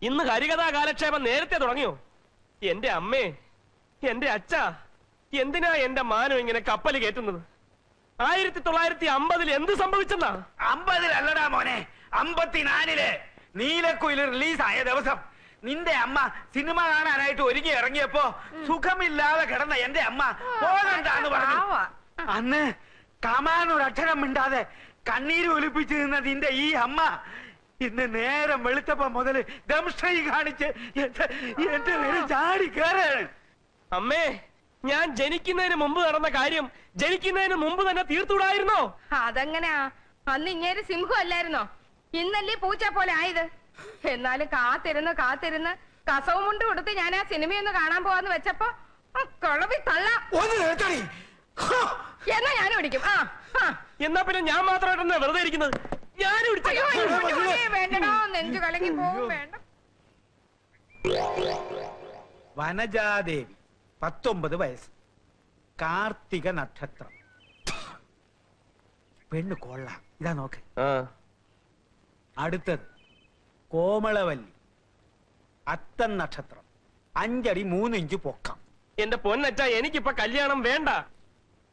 ഇന്ന് ഹരികഥാ കാലക്ഷേപം നേരത്തെ തുടങ്ങിയോ? എന്റെ അമ്മേ, എന്റെ അച്ഛ, എന്തിനാ എന്റെ മാനം ഇങ്ങനെ കപ്പൽ കയറ്റുന്നത്? 1950 എന്ത് സംഭവിച്ചെന്നാ? 50-അല്ലടാ മോനെ, 54 നീലക്കുയിൽ റിലീസായ ദിവസം നിന്റെ അമ്മ സിനിമ കാണാനായിട്ട് ഒരുങ്ങി ഇറങ്ങിയപ്പോ സുഖമില്ലാതെ കിടന്ന എന്റെ അമ്മ പോകണ്ടാന്ന് പറഞ്ഞു. അന്ന് കമാനൊരക്ഷരം മിണ്ടാതെ കണ്ണീര് ഒലിപ്പിച്ചു നിന്ന നിന്റെ ഈ അമ്മ ഇന്ന് നേരം വെളുത്തപ്പോ മുതല് ദംഷ്ട്രൈ കാണിച്ച് എന്റെ നേരെ ചാടി കയറാണ്. അമ്മേ, ഞാൻ ജനിക്കുന്നതിന് മുമ്പ് നടന്ന കാര്യം ജനിക്കുന്നതിന് മുമ്പ് തന്നെ തീർത്തുകൂടായിരുന്നോ? അതെങ്ങനെയാ? അന്ന് ഇങ്ങേര് സിംഹം അല്ലായിരുന്നോ? ഇന്നല്ലേ പൂച്ച പോലെ ആയത്. എന്നാലും കാത്തിരുന്ന് കസവും കൊണ്ട് കൊടുത്ത് ഞാൻ ആ സിനിമയൊന്ന് കാണാൻ പോവാന്ന് വെച്ചപ്പോ കളവി തള്ള. എന്നാ ഞാനും പിടിക്കും. എന്നാ പിന്നെ ഞാൻ മാത്രമായിട്ടെന്നാ വെറുതെ ഇരിക്കുന്നത്? വേണ്ടടോ, നെഞ്ചു കലങ്ങി പോവും. വേണ്ട. വനജാദേവി 19 വയസ്സ്, കാർത്തിക നക്ഷത്രം, പെണ്ണ് കൊള്ളാം. ഇതാ നോക്ക്. അടുത്തത് കോമളവല്ലി, അത്തം നക്ഷത്രം, 5 അടി 3 ഇഞ്ച് പൊക്കം. എന്റെ പൊന്നച്ച, എനിക്കിപ്പൊ കല്യാണം വേണ്ട.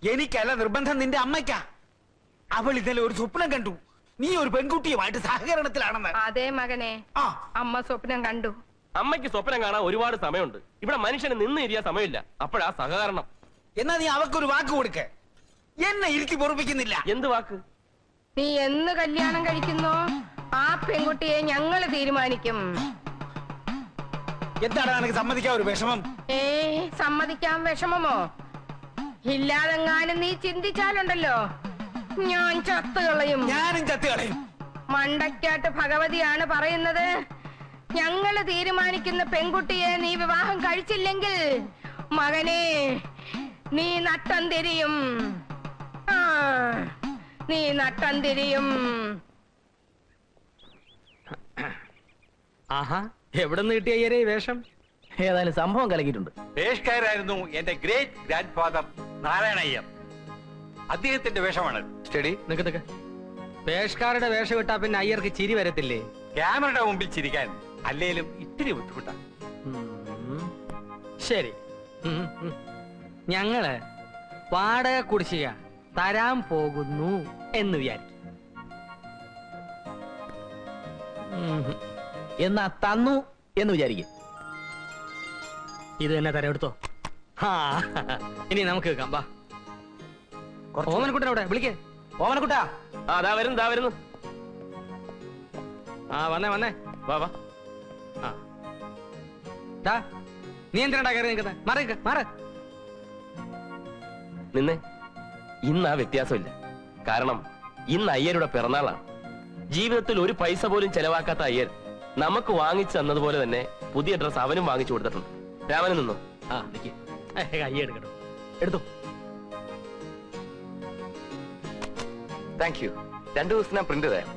എനിക്കല്ല നിർബന്ധം, നിന്റെ അമ്മയ്ക്കാ. അവൾ ഇന്നലെ ഒരു സ്വപ്നം കണ്ടു, നീ ഒരു പെൺകുട്ടിയുമായിട്ട് സഹകരണത്തിലാണെന്ന്. അതേ മകനെ, അമ്മ സ്വപ്നം കണ്ടു. അമ്മയ്ക്ക് സ്വപ്നം കാണാൻ ഒരുപാട് സമയമുണ്ട്. ഇവിടെ മനുഷ്യന് നിന്ന് ഇരിയാൻ സമയമില്ല. അപ്പോഴാ സഹകരണം. എന്നാ നീ അവക്കൊരു വാക്ക് കൊടുക്ക. എന്നെ ഇരുത്തി പൊറപ്പിക്കുന്നില്ല. എന്ത് വാക്ക്? നീ എന്ന് കല്യാണം കഴിക്കുന്നോ ആ പെൺകുട്ടിയെ ഞങ്ങൾ തീരുമാനിക്കും. എന്താണ് എനിക്ക് സമ്മതിക്കാൻ ഒരു വിഷമം? സമ്മതിക്കാൻ വിഷമമോ? ഇല്ലാതെങ്ങാനും നീ ചിന്തിച്ചാലുണ്ടല്ലോ, ഞാൻ ചത്തുകളയും. ഞാനും ചത്തുകളയും. മണ്ടയ്ക്കാട്ട് ഭഗവതിയാണ് പറയുന്നത്, ഞങ്ങള് തീരുമാനിക്കുന്ന പെൺകുട്ടിയെ നീ വിവാഹം കഴിച്ചില്ലെങ്കിൽ മകനെ നീ നട്ടം തിരിയും. നീ നട്ടം തിരിയും. ആഹാ, എവിടെ നിന്ന് കിട്ടിയ ഈ വേഷം? ഏതായാലും സംഭവം കലക്കിയിട്ടുണ്ട്. പേഷ്കാരായിരുന്നു എന്റെ ഗ്രേറ്റ് ഗ്രാൻഡ് ഫാദർ നാരായണയ്യർ. അദ്ദേഹത്തിന്റെ വേഷമാണ്. സ്റ്റഡി നിക്ക്. പേഷ്കാരുടെ വേഷം ഇട്ടാ പിന്നെ അയ്യർക്ക് ചിരി വരത്തില്ലേ? ക്യാമറയുടെ മുമ്പിൽ ചിരിക്കാൻ അല്ലേലും ഇത്തിരി ബുദ്ധിമുട്ടാണ്. ശരി, ഞങ്ങള് വാടക കുടിശ്ശിക തരാൻ പോകുന്നു എന്ന് വിചാരിക്കും. എന്നാ തന്നു എന്ന് വിചാരിക്കും. ഇത് തന്നെ തരാം, എടുത്തോ. ഇനി നമുക്ക് കേൾക്കാം. വാ, ഓമനക്കുട്ടനവിടെ വിളിക്കേ. ഓമനക്കുട്ടാ. ദാ വരുന്നു. വന്നേ. വാ. നീ എന്തിനാ കയറി നിൽക്കുന്നത്? മാറ്. നിന്നെ. ഇന്ന് ആ വ്യത്യാസമില്ല. കാരണം ഇന്ന് അയ്യരുടെ പിറന്നാളാണ്. ജീവിതത്തിൽ ഒരു പൈസ പോലും ചെലവാക്കാത്ത അയ്യർ നമുക്ക് വാങ്ങിച്ചു തന്നതുപോലെ തന്നെ പുതിയ ഡ്രസ് അവനും വാങ്ങിച്ചു കൊടുത്തിട്ടുണ്ട്. രാമന് നിന്നോ. നിക്ക്, കയ്യ എടുക്കട്ടോ. എടുത്തു. Thank you. 2 ദിവസം ഞാൻ പ്രിന്റ് തരാം.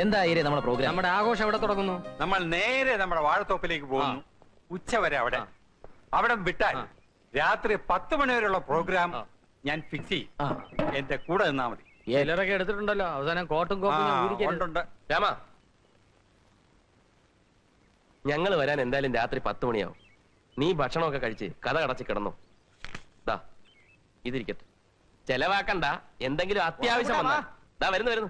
എന്താ അയ്യരെ നമ്മുടെ പ്രോഗ്രാം? നമ്മുടെ ആഘോഷം എവിടെ തുടങ്ങുന്നു? നമ്മൾ നേരെ നമ്മുടെ വാഴത്തോപ്പിലേക്ക് പോകുന്നു. ഉച്ചവരെ അവിടെ വിട്ടാൽ രാത്രി 10 മണി വരെയുള്ള പ്രോഗ്രാം ഞാൻ ഫിക്സ് ചെയ്യും. എന്റെ കൂടെ നിന്നാ മതി. ചിലരൊക്കെ എടുത്തിട്ടുണ്ടല്ലോ അവസാനം കോട്ടും കോപ്പും. രാമ, ഞങ്ങൾ വരാൻ എന്തായാലും രാത്രി 10 മണിയാവും. നീ ഭക്ഷണമൊക്കെ കഴിച്ച് കഥ കടച്ച് കിടന്നു. ഇതിരിക്കട്ടെ, ചെലവാക്കണ്ട. എന്തെങ്കിലും അത്യാവശ്യം വന്നാ വരുന്നു.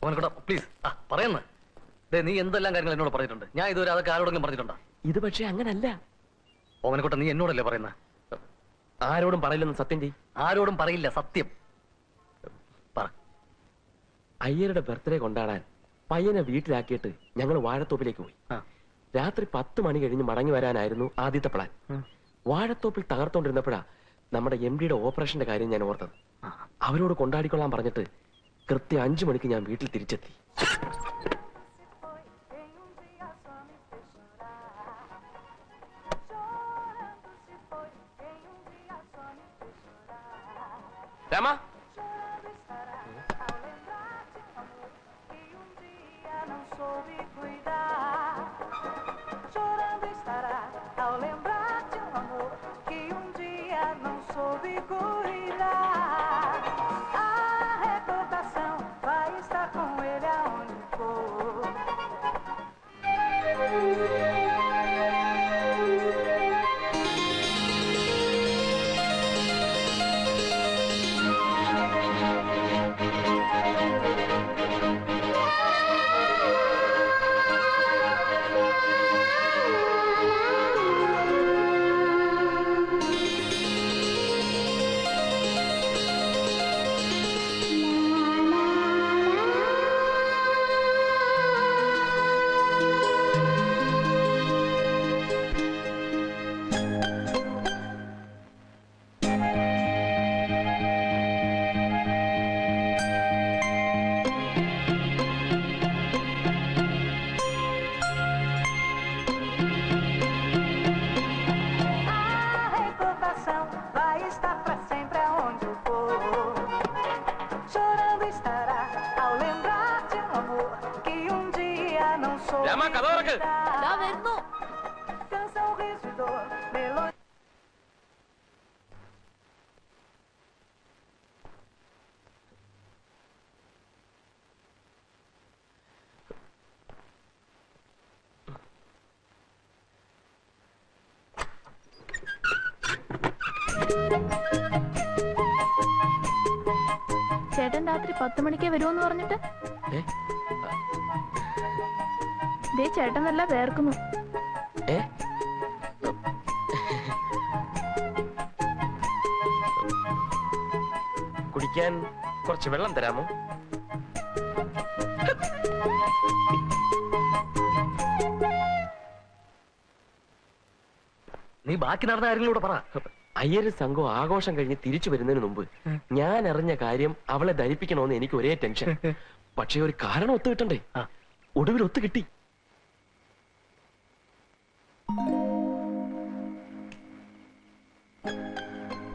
ഓമനക്കുട്ട പ്ലീസ് പറയുന്നു. നീ എന്തെല്ലാം കാര്യങ്ങൾ എന്നോട് പറഞ്ഞിട്ടുണ്ട്. ഞാൻ ഇതുവരെ അതൊക്കെ ആരോടെങ്കിലും പറഞ്ഞിട്ടുണ്ടോ? ഇത് പക്ഷെ അങ്ങനല്ല. ഓമനക്കുട്ട, നീ എന്നോടല്ലേ പറയുന്നത്? ആരോടും പറയില്ലെന്ന് സത്യം ചെയ്. ആരോടും പറയില്ല, സത്യം പറ. അയ്യരുടെ ബർത്ത്ഡേ കൊണ്ടാടാൻ പയ്യനെ വീട്ടിലാക്കിയിട്ട് ഞങ്ങൾ വാഴത്തോപ്പിലേക്ക് പോയി. രാത്രി 10 മണി കഴിഞ്ഞ് മടങ്ങി വരാനായിരുന്നു ആദ്യത്തെ പ്ലാൻ. വാഴത്തോപ്പിൽ തകർത്തോണ്ടിരുന്നപ്പോഴാ നമ്മുടെ MD-യുടെ ഓപ്പറേഷന്റെ കാര്യം ഞാൻ ഓർത്തത്. അവരോട് കൊണ്ടാടിക്കൊള്ളാൻ പറഞ്ഞിട്ട് കൃത്യം 5 മണിക്ക് ഞാൻ വീട്ടിൽ തിരിച്ചെത്തി. രാമ, രാത്രി 10 മണിക്കേ വരുമെന്ന് പറഞ്ഞിട്ട് ഏ? ദേ ചേട്ടൻ നല്ല വേർക്കുന്നു. ഏ? കുടിക്കാൻ കുറച്ച് വെള്ളം തരാമോ? നീ ബാക്കി നടന്ന കാര്യങ്ങളൂടെ പറ. അയ്യര് സംഘം ആഘോഷം കഴിഞ്ഞ് തിരിച്ചു വരുന്നതിന് മുമ്പ് ഞാൻ അറിഞ്ഞ കാര്യം അവളെ ധരിപ്പിക്കണമെന്ന് എനിക്ക് ഒരേ ടെൻഷൻ. പക്ഷെ ഒരു കാരണം ഒത്തു കിട്ടണ്ടേ? ഒടുവിൽ ഒത്തു കിട്ടി.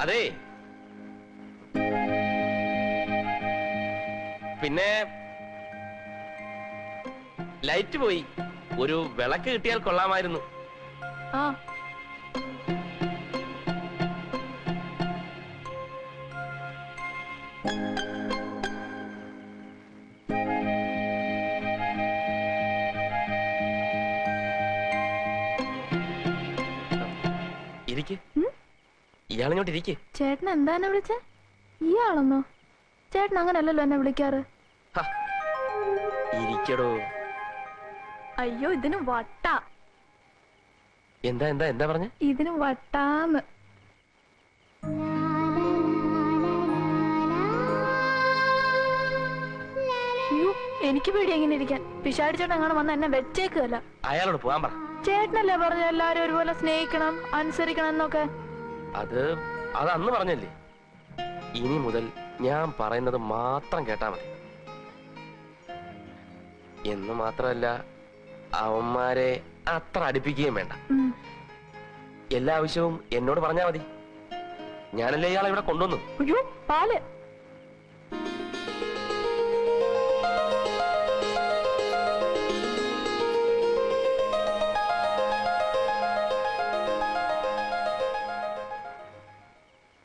അതെ, പിന്നെ ലൈറ്റ് പോയി. ഒരു വിളക്ക് കിട്ടിയാൽ കൊള്ളാമായിരുന്നു. ആ ഇരിക്ക്. ഇയാളിങ്ങോട്ട് ഇരിക്ക്. ചേട്ടൻ എന്താ എന്നെ വിളിച്ചേ? ഇയാളെന്നോ? ചേട്ടൻ അങ്ങനല്ലല്ലോ എന്നെ വിളിക്കാറ്. ഇരിക്കടോ. അയ്യോ ഇതിന് വട്ടാ. എന്താ എന്താ എന്താ പറഞ്ഞ? ഇതിന് വട്ടാന്ന്. അയ്യോ എനിക്ക് പേടി എങ്ങനെ ഇരിക്കാൻ. പിശാടി ചേട്ടൻ അങ്ങനെ വന്ന് എന്നെ വെച്ചേക്കല്ല. അയാളോട് പോകാൻ പറ. ചേട്ടനല്ലേ പറഞ്ഞു എല്ലാരും ഒരുപോലെ സ്നേഹിക്കണം അനുസരിക്കണം എന്നൊക്കെ? അത് അന്ന് പറഞ്ഞല്ലേ. ഇനി മുതൽ ഞാൻ പറയുന്നത് മാത്രം കേട്ടാ മതി. എന്ന് മാത്രമല്ല, അവന്മാരെ അത്ര അടുപ്പിക്കുകയും വേണ്ട. എല്ലാ ആവശ്യവും എന്നോട് പറഞ്ഞാ മതി. ഞാനല്ലേ ഇയാളെ ഇവിടെ കൊണ്ടുവന്നു. അയ്യോ പാല്